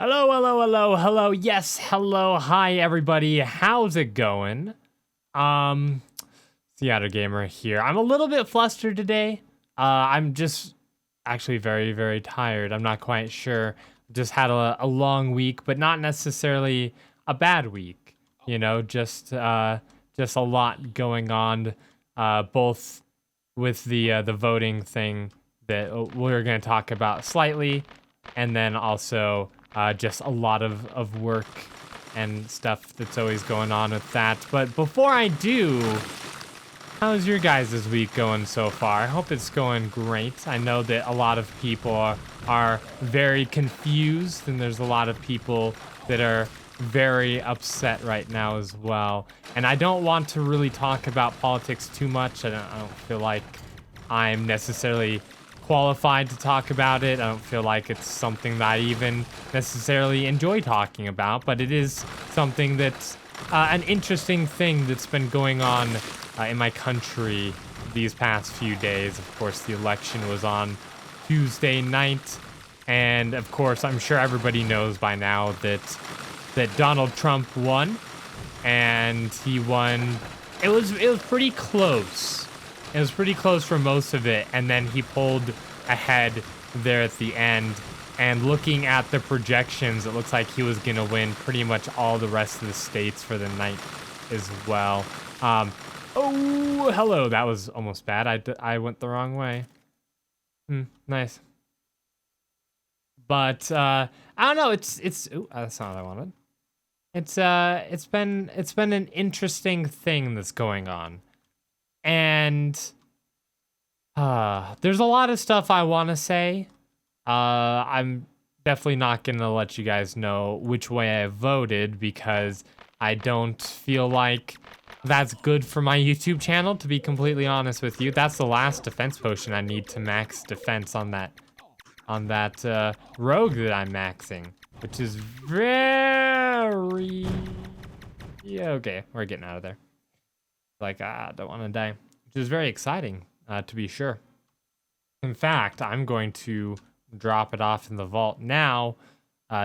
Hello, hello, hello, hello. Yes, hello, hi everybody. How's it going? SeaOtterGamer here. I'm a little bit flustered today. I'm just actually very, very tired. I'm not quite sure. Just had a long week, but not necessarily a bad week. You know, just a lot going on, both with the voting thing that we're going to talk about slightly, and then also just a lot of work and stuff that's always going on with that. But before I do, how's your guys' week going so far? I hope it's going great. I know that a lot of people are very confused, and there's a lot of people that are very upset right now as well. And I don't want to really talk about politics too much. I don't feel like I'm necessarily qualified to talk about it. I don't feel like it's something that I even necessarily enjoy talking about, but it is something that's an interesting thing that's been going on in my country these past few days. Of course, the election was on Tuesday night, and of course, I'm sure everybody knows by now that Donald Trump won, and he won. It was pretty close. It was pretty close for most of it, and then he pulled ahead there at the end. And looking at the projections, it looks like he was going to win pretty much all the rest of the states for the night as well. Oh, hello. That was almost bad. I went the wrong way. Nice. But I don't know. Ooh, that's not what I wanted. It's been an interesting thing that's going on. And there's a lot of stuff I want to say. I'm definitely not going to let you guys know which way I voted because I don't feel like that's good for my YouTube channel, to be completely honest with you. That's the last defense potion I need to max defense on that rogue that I'm maxing, which is very... Yeah, okay, we're getting out of there. Like, I don't want to die, which is very exciting, to be sure. In fact, I'm going to drop it off in the vault now,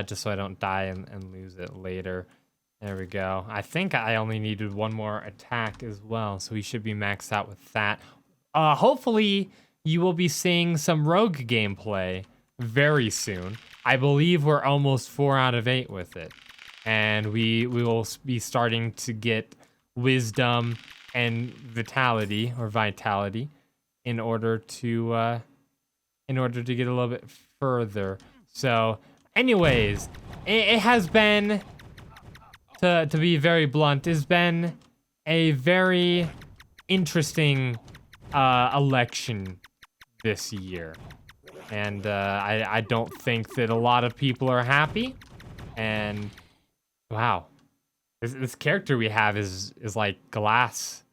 just so I don't die and lose it later. There we go. I think I only needed one more attack as well, so we should be maxed out with that. Hopefully, you will be seeing some rogue gameplay very soon. I believe we're almost 4 out of 8 with it, and we will be starting to get wisdom and vitality in order to get a little bit further. So anyways, it has been, to be very blunt, it's been a very interesting election this year, and I don't think that a lot of people are happy. And wow, this character we have is like glass.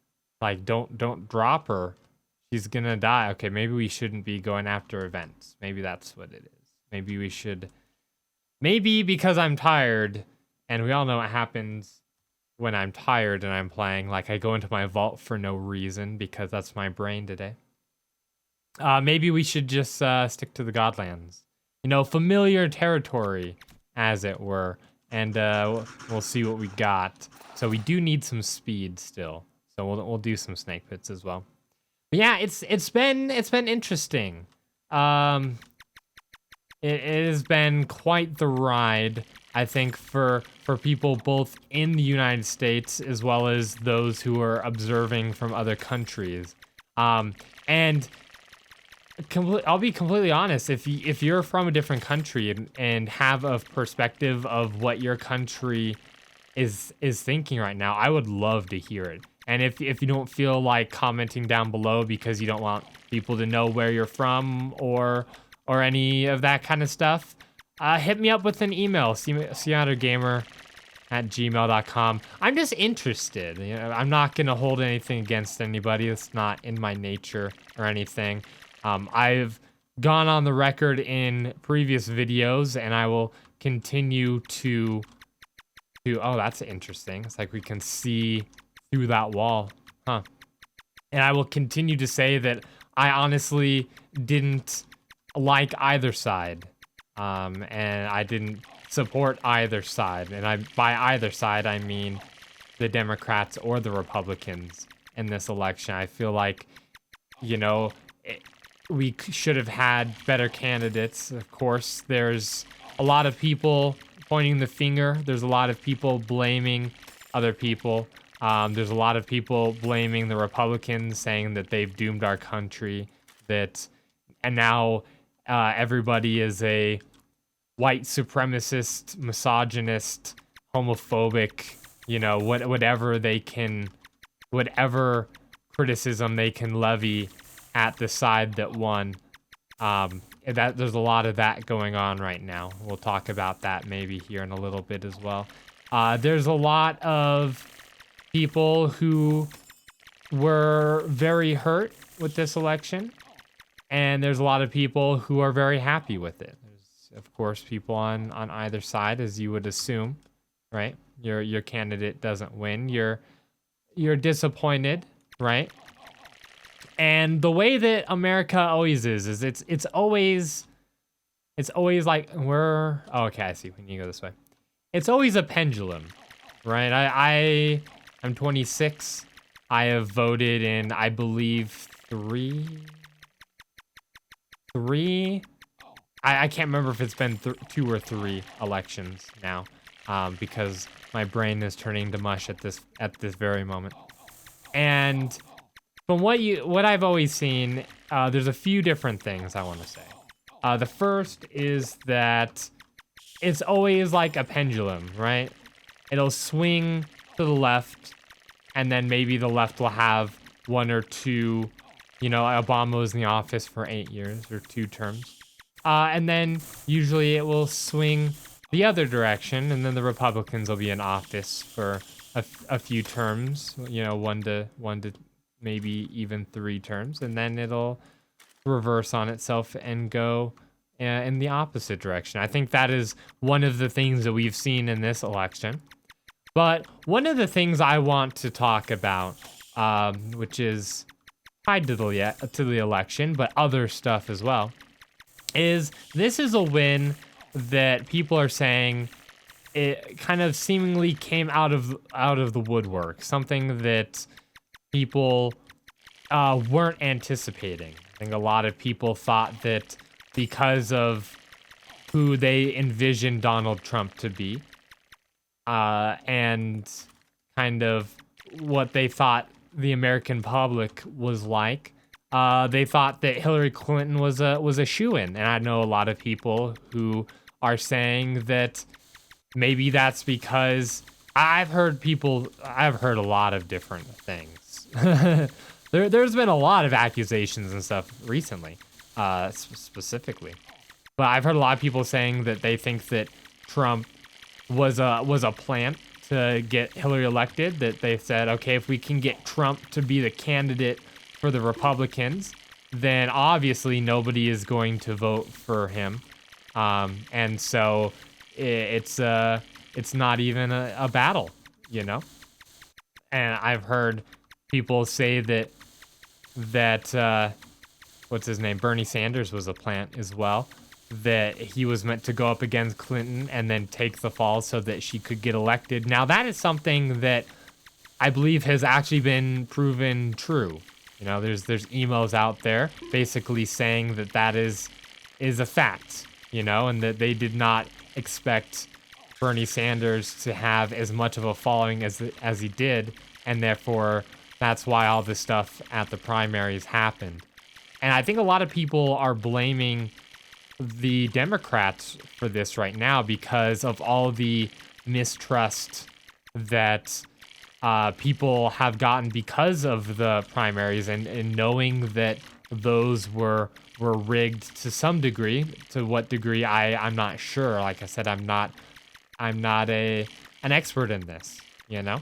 Like, don't drop her. She's gonna die. Okay, maybe we shouldn't be going after events. Maybe that's what it is. Maybe we should. Maybe because I'm tired, and we all know what happens when I'm tired and I'm playing. Like, I go into my vault for no reason because that's my brain today. Maybe we should just stick to the Godlands. You know, familiar territory, as it were. And we'll see what we got. So we do need some speed still. So we'll do some snake pits as well. But yeah, it's been interesting. It has been quite the ride, I think, for people both in the United States as well as those who are observing from other countries. And I'll be completely honest. If you're from a different country and have a perspective of what your country is thinking right now, I would love to hear it. And if you don't feel like commenting down below because you don't want people to know where you're from or any of that kind of stuff, hit me up with an email, SeaOtterGamer@gmail.com. I'm just interested. You know, I'm not gonna hold anything against anybody. It's not in my nature or anything. I've gone on the record in previous videos, and I will continue to. Oh, that's interesting. It's like we can see through that wall, huh? And I will continue to say that I honestly didn't like either side, and I didn't support either side. And by either side, I mean the Democrats or the Republicans in this election. I feel like, you know, we should have had better candidates. Of course, there's a lot of people pointing the finger. There's a lot of people blaming other people. There's a lot of people blaming the Republicans, saying that they've doomed our country, and now everybody is a white supremacist, misogynist, homophobic, you know, whatever criticism they can levy at the side that won. That there's a lot of that going on right now. We'll talk about that maybe here in a little bit as well. There's a lot of people who were very hurt with this election, and there's a lot of people who are very happy with it. There's, of course, people on either side, as you would assume, right? Your candidate doesn't win. You're disappointed, right? And the way that America always is it's always like okay, I see. We need to go this way. It's always a pendulum, right? I'm 26. I have voted in, I believe, three. I can't remember if it's been 2 or 3 elections now, because my brain is turning to mush at this very moment. And from what I've always seen, there's a few different things I want to say. The first is that it's always like a pendulum, right? It'll swing to the left, and then maybe the left will have 1 or 2, you know, Obama was in the office for 8 years or 2 terms. And then usually it will swing the other direction, and then the Republicans will be in office for a few terms, you know, one to maybe even 3 terms, and then it'll reverse on itself and go in the opposite direction. I think that is one of the things that we've seen in this election. But one of the things I want to talk about, which is tied to the election, but other stuff as well, is this is a win that people are saying it kind of seemingly came out of the woodwork, something that people weren't anticipating. I think a lot of people thought that because of who they envisioned Donald Trump to be, and kind of what they thought the American public was like, they thought that Hillary Clinton was a shoo-in. And I know a lot of people who are saying that maybe that's because I've heard a lot of different things. There's been a lot of accusations and stuff recently, specifically. But I've heard a lot of people saying that they think that Trump was a plant to get Hillary elected, that they said, okay, if we can get Trump to be the candidate for the Republicans, then obviously nobody is going to vote for him. And so it's not even a battle, you know? And I've heard people say that what's his name? Bernie Sanders was a plant as well, that he was meant to go up against Clinton and then take the fall so that she could get elected. Now, that is something that I believe has actually been proven true. You know, there's emails out there basically saying that is a fact, you know, and that they did not expect Bernie Sanders to have as much of a following as he did, and therefore that's why all this stuff at the primaries happened. And I think a lot of people are blaming the Democrats for this right now because of all the mistrust that people have gotten because of the primaries, and knowing that those were rigged to some degree. To what degree, I'm not sure. Like I said, I'm not an expert in this, you know.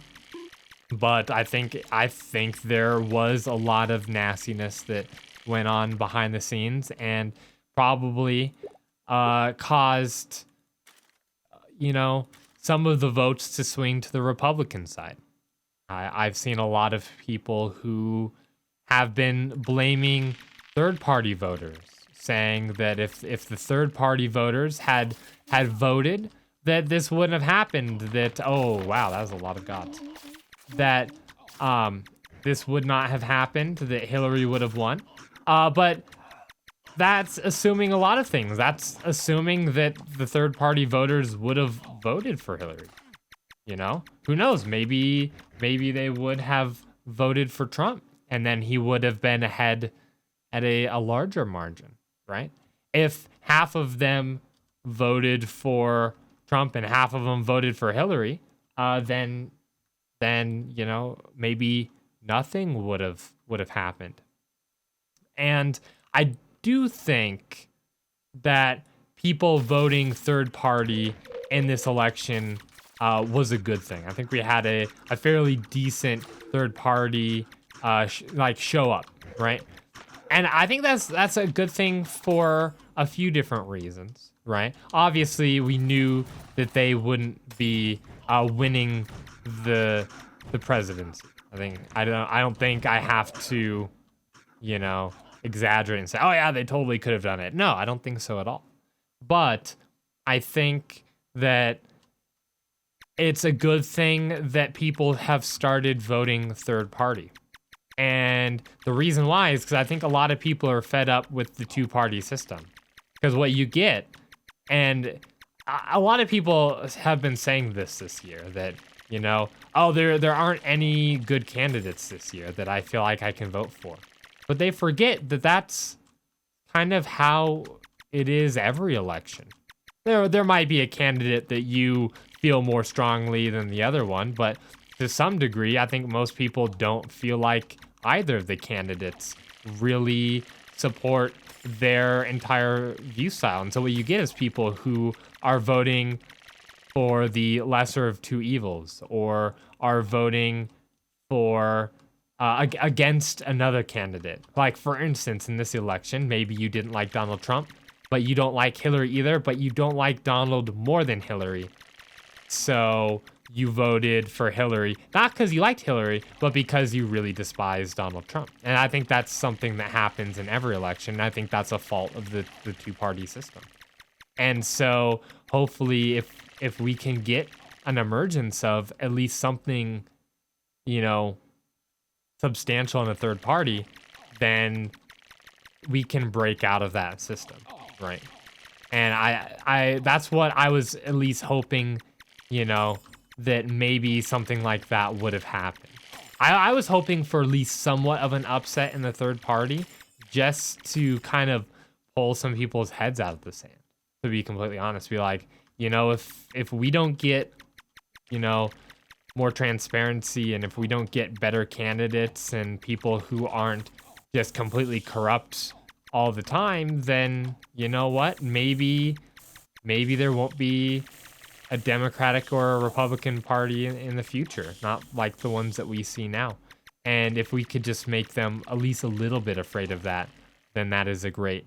But I think there was a lot of nastiness that went on behind the scenes, and probably caused, you know, some of the votes to swing to the Republican side. I've seen a lot of people who have been blaming third-party voters, saying that if the third-party voters had voted that this wouldn't have happened. That, oh wow, that was a lot of gods. That this would not have happened. That Hillary would have won. But that's assuming a lot of things. That's assuming that the third-party voters would have voted for Hillary. You know, who knows? Maybe they would have voted for Trump, and then he would have been ahead at a larger margin, right? If half of them voted for Trump and half of them voted for Hillary, then you know, maybe nothing would have happened. And I do think that people voting third party in this election was a good thing. I think we had a fairly decent third party show up, right? And I think that's a good thing for a few different reasons, right? Obviously, we knew that they wouldn't be winning the presidency. I don't think I have to, you know, exaggerate and say, oh yeah, they totally could have done it. No, I don't think so at all. But I think that it's a good thing that people have started voting third party. And the reason why is because I think a lot of people are fed up with the two-party system. Because what you get, and a lot of people have been saying this year, that, you know, oh, there aren't any good candidates this year that I feel like I can vote for. But they forget that that's kind of how it is every election. There might be a candidate that you feel more strongly than the other one, but to some degree, I think most people don't feel like either of the candidates really support their entire view style. And so what you get is people who are voting for the lesser of two evils, or are voting for against another candidate. Like, for instance, in this election, maybe you didn't like Donald Trump, but you don't like Hillary either, but you don't like Donald more than Hillary. So you voted for Hillary, not because you liked Hillary, but because you really despise Donald Trump. And I think that's something that happens in every election. I think that's a fault of the two-party system. And so hopefully if we can get an emergence of at least something, you know, substantial in a third party, then we can break out of that system, right? And I that's what I was at least hoping, you know, that maybe something like that would have happened. I was hoping for at least somewhat of an upset in the third party, just to kind of pull some people's heads out of the sand, to be completely honest. Be like, you know, if we don't get, you know, more transparency, and if we don't get better candidates and people who aren't just completely corrupt all the time, then you know what? Maybe there won't be a Democratic or a Republican Party in the future, not like the ones that we see now. And if we could just make them at least a little bit afraid of that, then that is a great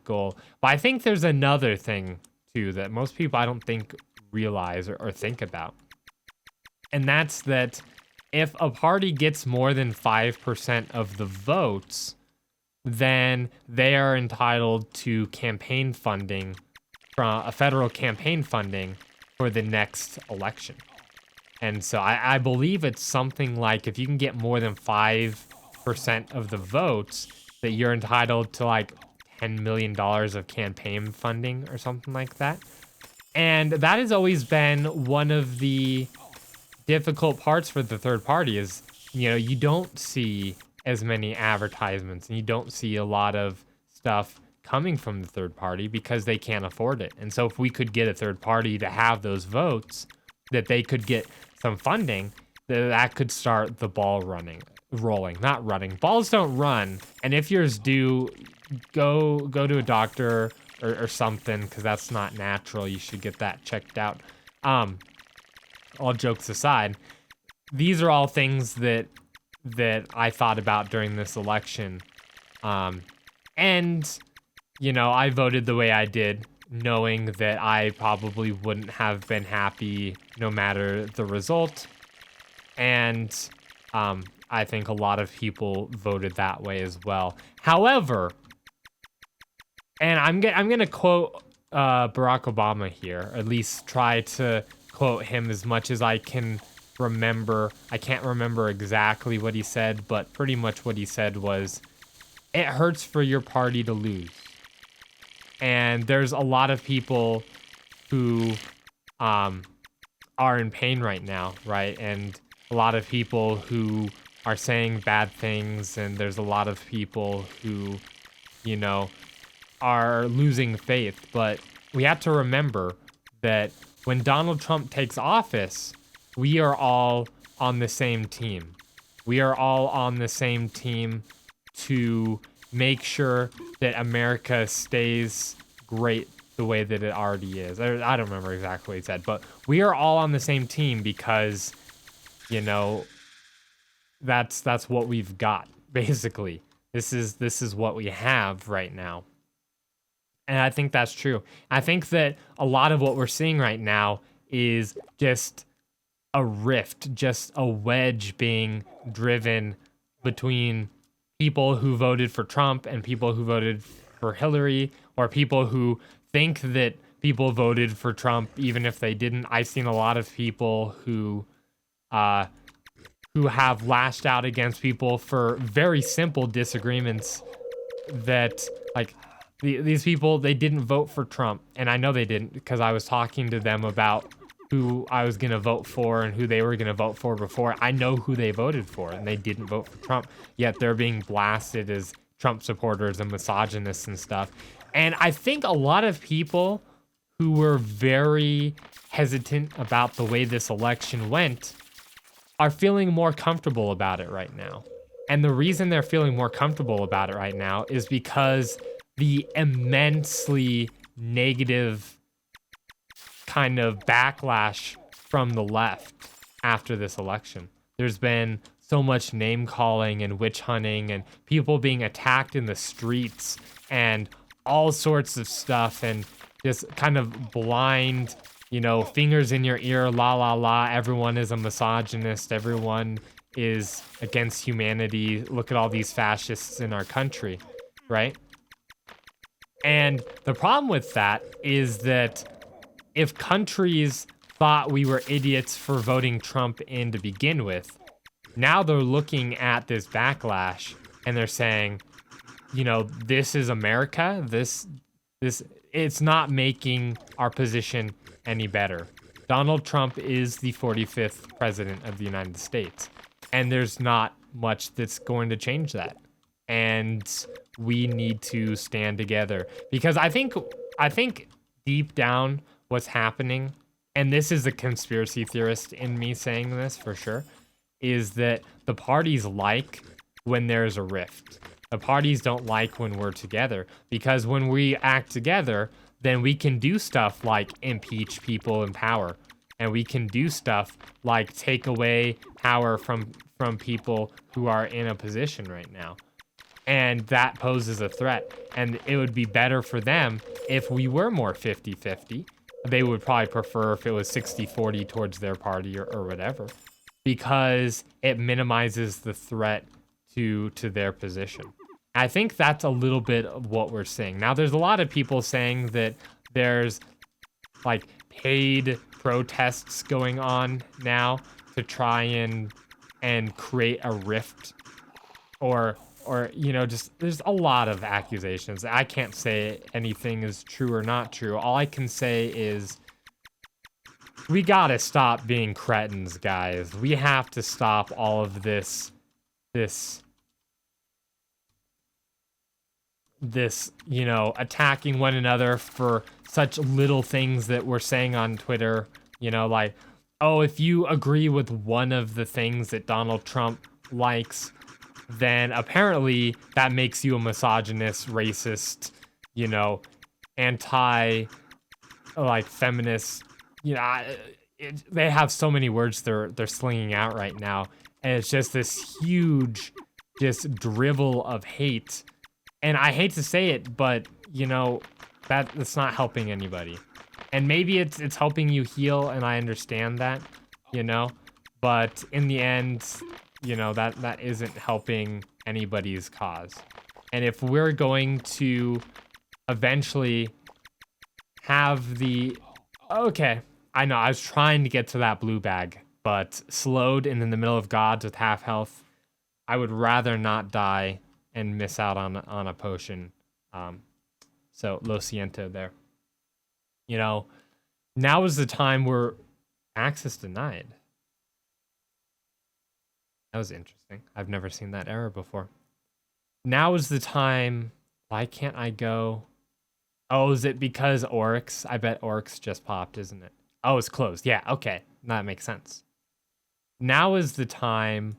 goal. But I think there's another thing too that most people, I don't think, realize or think about. And that's that if a party gets more than 5% of the votes, then they are entitled to campaign funding, from a federal campaign funding for the next election. And so I believe it's something like, if you can get more than 5% of the votes, that you're entitled to like $10 million of campaign funding or something like that. And that has always been one of the difficult parts for the third party, is, you know, you don't see as many advertisements and you don't see a lot of stuff coming from the third party because they can't afford it. And so if we could get a third party to have those votes, that they could get some funding, that could start the ball rolling, not running. Balls don't run. And if yours do, go to a doctor or something, because that's not natural. You should get that checked out. All jokes aside, these are all things that I thought about during this election. And, you know, I voted the way I did, knowing that I probably wouldn't have been happy no matter the result. And I think a lot of people voted that way as well. However, and I'm gonna quote Barack Obama here, or at least try to quote him as much as I can remember. I can't remember exactly what he said, but pretty much what he said was, it hurts for your party to lose. And there's a lot of people who are in pain right now, right? And a lot of people who are saying bad things, and there's a lot of people who, you know, are losing faith. But we have to remember that when Donald Trump takes office, we are all on the same team. We are all on the same team to make sure that America stays great the way that it already is. I don't remember exactly what he said, but we are all on the same team because, you know, that's what we've got, basically. This is what we have right now. And I think that's true. I think that a lot of what we're seeing right now is just a rift, just a wedge being driven between people who voted for Trump and people who voted for Hillary, or people who think that people voted for Trump even if they didn't. I've seen a lot of people who have lashed out against people for very simple disagreements that, like, these people, they didn't vote for Trump. And I know they didn't because I was talking to them about who I was going to vote for and who they were going to vote for before. I know who they voted for, and they didn't vote for Trump, yet they're being blasted as Trump supporters and misogynists and stuff. And I think a lot of people who were very hesitant about the way this election went are feeling more comfortable about it right now. And the reason they're feeling more comfortable about it right now is because the immensely negative kind of backlash from the left after this election. There's been so much name calling and witch hunting and people being attacked in the streets and all sorts of stuff, and just kind of blind, you know, fingers in your ear, la la la, everyone is a misogynist, everyone is against humanity, look at all these fascists in our country, right? And the problem with that is that if countries thought we were idiots for voting Trump in to begin with, now they're looking at this backlash and they're saying, you know, this is America. This it's not making our position any better. Donald Trump is the 45th president of the United States, and there's not much that's going to change that. And we need to stand together, because I think deep down what's happening, and this is a conspiracy theorist in me saying this for sure, is that the parties like when there's a rift. The parties don't like when we're together, because when we act together, then we can do stuff like impeach people in power, and we can do stuff like take away power from people who are in a position right now. And that poses a threat, and it would be better for them if we were more 50-50. They would probably prefer if it was 60-40 towards their party or whatever, because it minimizes the threat to their position. I think that's a little bit of what we're seeing. Now, there's a lot of people saying that there's like paid protests going on now to try and create a rift, or you know, just there's a lot of accusations. I can't say anything is true or not true. All I can say is we gotta stop being cretins, guys. We have to stop all of this, you know, attacking one another for such little things that we're saying on Twitter. You know, like, oh, if you agree with one of the things that Donald Trump likes, then apparently that makes you a misogynist, racist, you know, anti, like, feminist. You know, they have so many words they're slinging out right now, and it's just this huge, just drivel of hate. And I hate to say it, but, you know, that's not helping anybody. And maybe it's helping you heal, and I understand that, you know, but in the end, you know, that isn't helping anybody's cause. And if we're going to eventually have the... Okay, I know, I was trying to get to that blue bag, but slowed and in the middle of gods with half health, I would rather not die and miss out on a potion. So, Lo Siento there. You know, now is the time where access denied. That was interesting. I've never seen that error before. Now is the time. Why can't I go? Oh, is it because Oryx? I bet Oryx just popped, isn't it? Oh, it's closed. Yeah, okay. That makes sense. Now is the time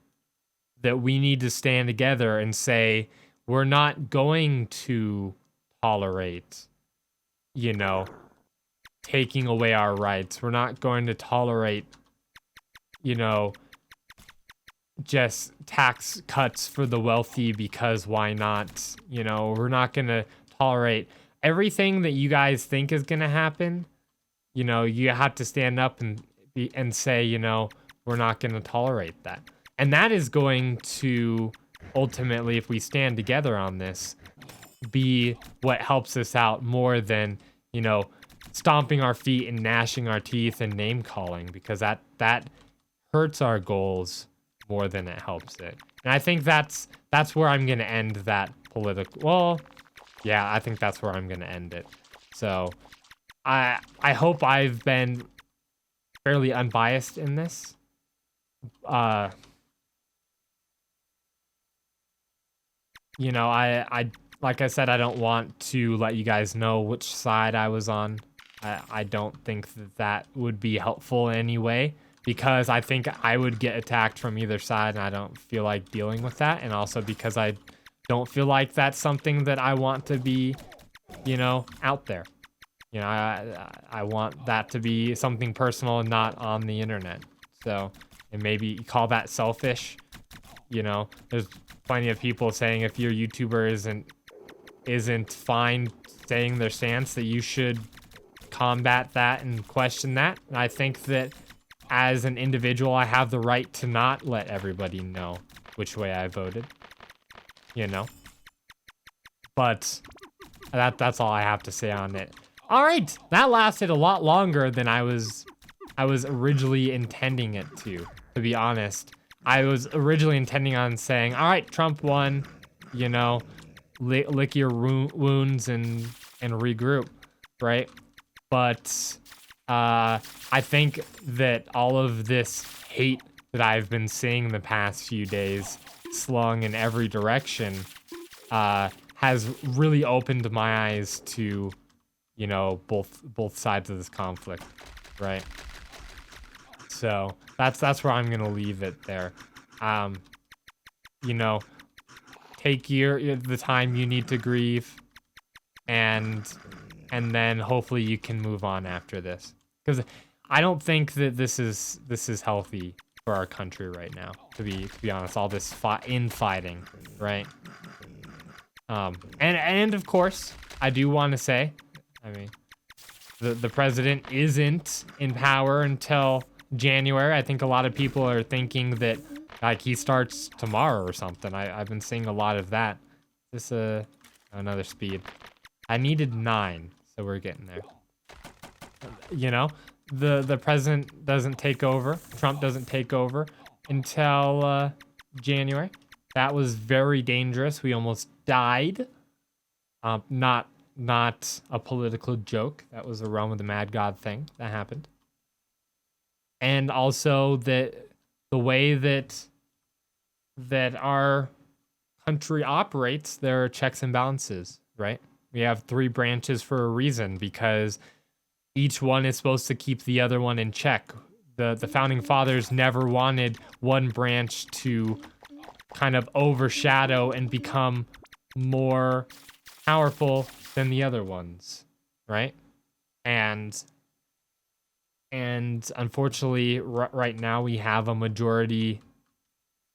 that we need to stand together and say, we're not going to tolerate, you know, taking away our rights. We're not going to tolerate, you know, just tax cuts for the wealthy because why not? You know, we're not going to tolerate everything that you guys think is going to happen. You know, you have to stand up and say, you know, we're not going to tolerate that. And that is going to ultimately, if we stand together on this, be what helps us out more than, you know, stomping our feet and gnashing our teeth and name calling, because that hurts our goals more than it helps it. And I think that's where I'm going to end that political... Well, yeah, I think that's where I'm going to end it. So I hope I've been fairly unbiased in this. You know, I like I said, I don't want to let you guys know which side I was on. I don't think that would be helpful in any way, because I think I would get attacked from either side, and I don't feel like dealing with that. And also because I don't feel like that's something that I want to be, you know, out there. You know, I want that to be something personal and not on the internet. So, and maybe call that selfish. You know, there's plenty of people saying if your YouTuber isn't fine saying their stance, that you should combat that and question that. And I think that as an individual, I have the right to not let everybody know which way I voted. You know? But that's all I have to say on it. All right, that lasted a lot longer than I was originally intending it to be honest. I was originally intending on saying, all right, Trump won, you know, lick your wounds and regroup, right? But I think that all of this hate that I've been seeing the past few days, slung in every direction, has really opened my eyes to, you know, both sides of this conflict, right? So that's where I'm gonna leave it there. You know, take the time you need to grieve, and then hopefully you can move on after this. Because I don't think that this is healthy for our country right now. To be honest, all this infighting, right? And of course, I do want to say, I mean, the president isn't in power until January. I think a lot of people are thinking that like he starts tomorrow or something. I've been seeing a lot of that. This another speed. I needed 9, so we're getting there. You know, the president doesn't take over. Trump doesn't take over until January. That was very dangerous. We almost died. Not a political joke. That was a realm of the mad god thing that happened. And also that the way that our country operates, there are checks and balances, right? We have 3 branches for a reason, because each one is supposed to keep the other one in check. The founding fathers never wanted one branch to kind of overshadow and become more powerful than the other ones, right? And unfortunately, right now we have a majority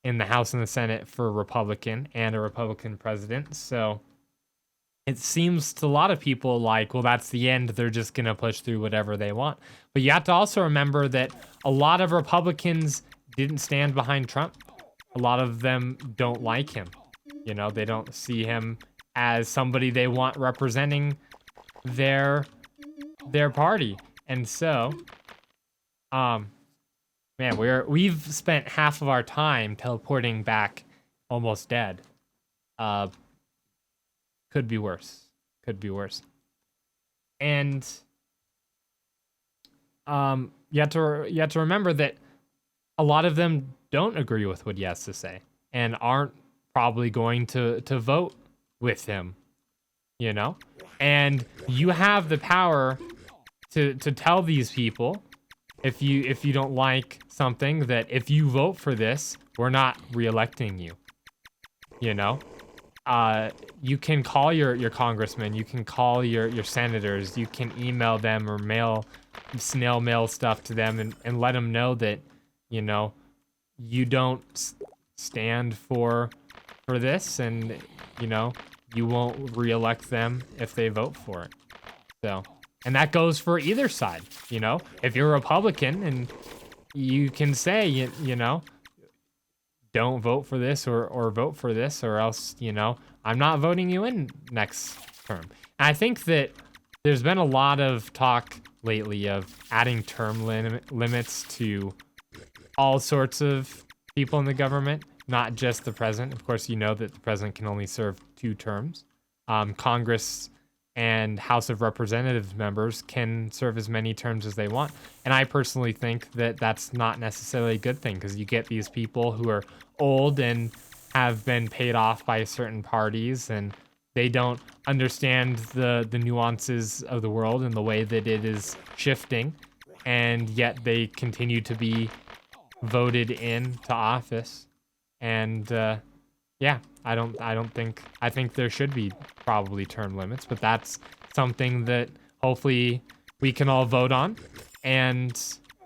in the House and the Senate for Republican and a Republican president. So it seems to a lot of people like, well, that's the end. They're just going to push through whatever they want. But you have to also remember that a lot of Republicans didn't stand behind Trump. A lot of them don't like him. You know, they don't see him as somebody they want representing their their party. And so, man, we've spent half of our time teleporting back almost dead. Could be worse. Could be worse. And you have to remember that a lot of them don't agree with what he has to say and aren't probably going to vote with him, you know? And you have the power to tell these people, if you don't like something, that if you vote for this, we're not re-electing you. You know? You can call your congressman, you can call your senators, you can email them or snail mail stuff to them and let them know that, you know, you don't stand for this, and, you know, you won't re-elect them if they vote for it. So, and that goes for either side, you know? If you're a Republican, and you can say, you know, don't vote for this or vote for this, or else, you know, I'm not voting you in next term. And I think that there's been a lot of talk lately of adding term limits to all sorts of people in the government, not just the president. Of course, you know that the president can only serve 2 terms. Congress and House of Representatives members can serve as many terms as they want. And I personally think that that's not necessarily a good thing, because you get these people who are old and have been paid off by certain parties, and they don't understand the nuances of the world and the way that it is shifting, and yet they continue to be voted into office. And yeah, I think there should be probably term limits, but that's something that hopefully we can all vote on. And,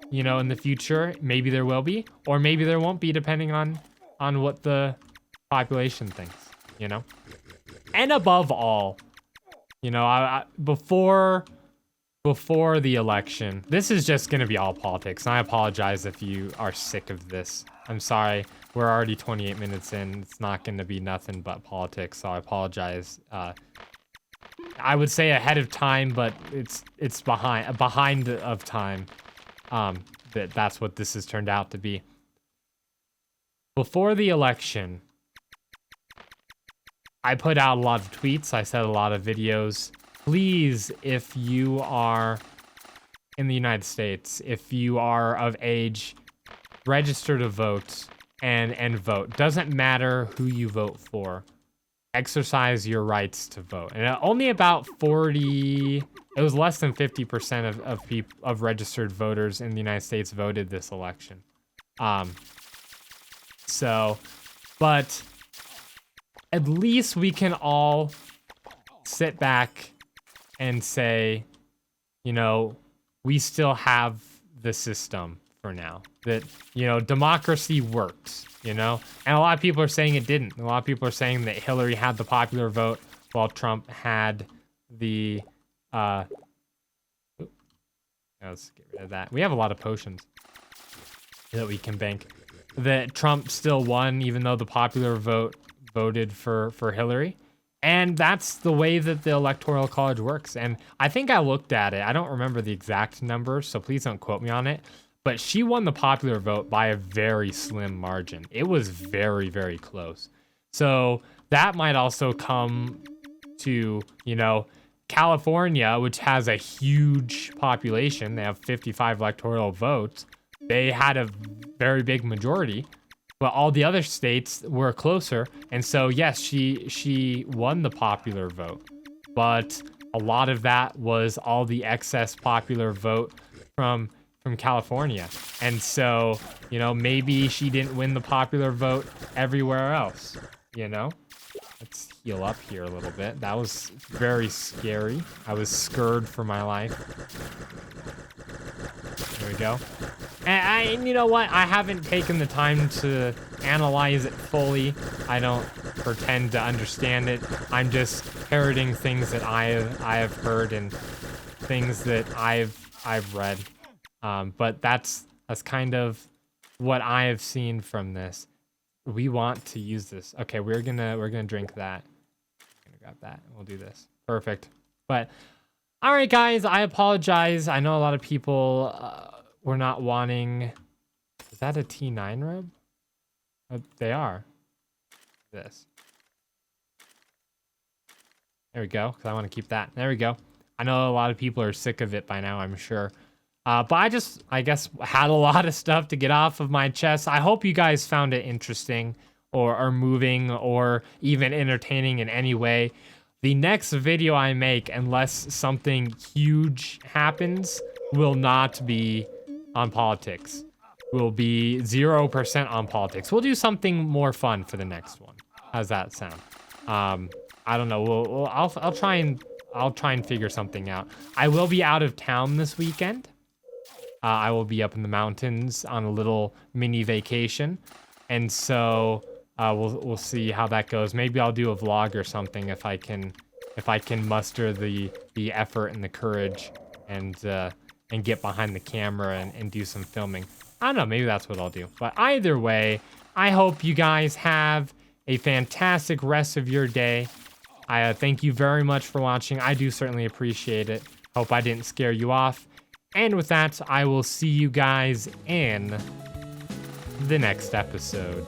you know, in the future, maybe there will be, or maybe there won't be, depending on what the population thinks, you know? And above all, you know, before the election, this is just gonna be all politics, and I apologize if you are sick of this. I'm sorry, we're already 28 minutes in. It's not gonna be nothing but politics, so I apologize. I would say ahead of time, but it's behind of time. That's what this has turned out to be. Before the election, I put out a lot of tweets, I said a lot of videos. Please, if you are in the United States, if you are of age, register to vote and vote. Doesn't matter who you vote for. Exercise your rights to vote. And only about it was less than 50% of registered voters in the United States voted this election. But at least we can all sit back and say, you know, we still have the system for now. That, you know, democracy works, you know? And a lot of people are saying it didn't. A lot of people are saying that Hillary had the popular vote while Trump had the, let's get rid of that. We have a lot of potions that we can bank. That Trump still won, even though the popular vote voted for Hillary. And that's the way that the Electoral College works. And I think I looked at it. I don't remember the exact numbers, so please don't quote me on it. But she won the popular vote by a very slim margin. It was very, very close. So that might also come to, you know, California, which has a huge population. They have 55 electoral votes. They had a very big majority. But all the other states were closer, and so yes, she won the popular vote. But a lot of that was all the excess popular vote from California. And so, you know, maybe she didn't win the popular vote everywhere else, you know? Let's heal up here a little bit. That was very scary. I was scared for my life. There we go. And you know what? I haven't taken the time to analyze it fully. I don't pretend to understand it. I'm just parroting things that I have heard and things that I've read. But that's kind of what I have seen from this. We want to use this. Okay, we're gonna drink that. I'm gonna grab that. We'll do this. Perfect. But All right, guys, I apologize. I know a lot of people were not wanting. Is that a T9 rub? They are. This. There we go, because I want to keep that. There we go. I know a lot of people are sick of it by now, I'm sure. But I guess, had a lot of stuff to get off of my chest. I hope you guys found it interesting or moving or even entertaining in any way. The next video I make, unless something huge happens, will not be on politics. Will be 0% on politics. We'll do something more fun for the next one. How's that sound? I don't know. I'll try and figure something out. I will be out of town this weekend. I will be up in the mountains on a little mini vacation, and so we'll see how that goes. Maybe I'll do a vlog or something if I can muster the effort and the courage and get behind the camera and do some filming. I don't know. Maybe that's what I'll do. But either way, I hope you guys have a fantastic rest of your day. I thank you very much for watching. I do certainly appreciate it. Hope I didn't scare you off. And with that, I will see you guys in the next episode.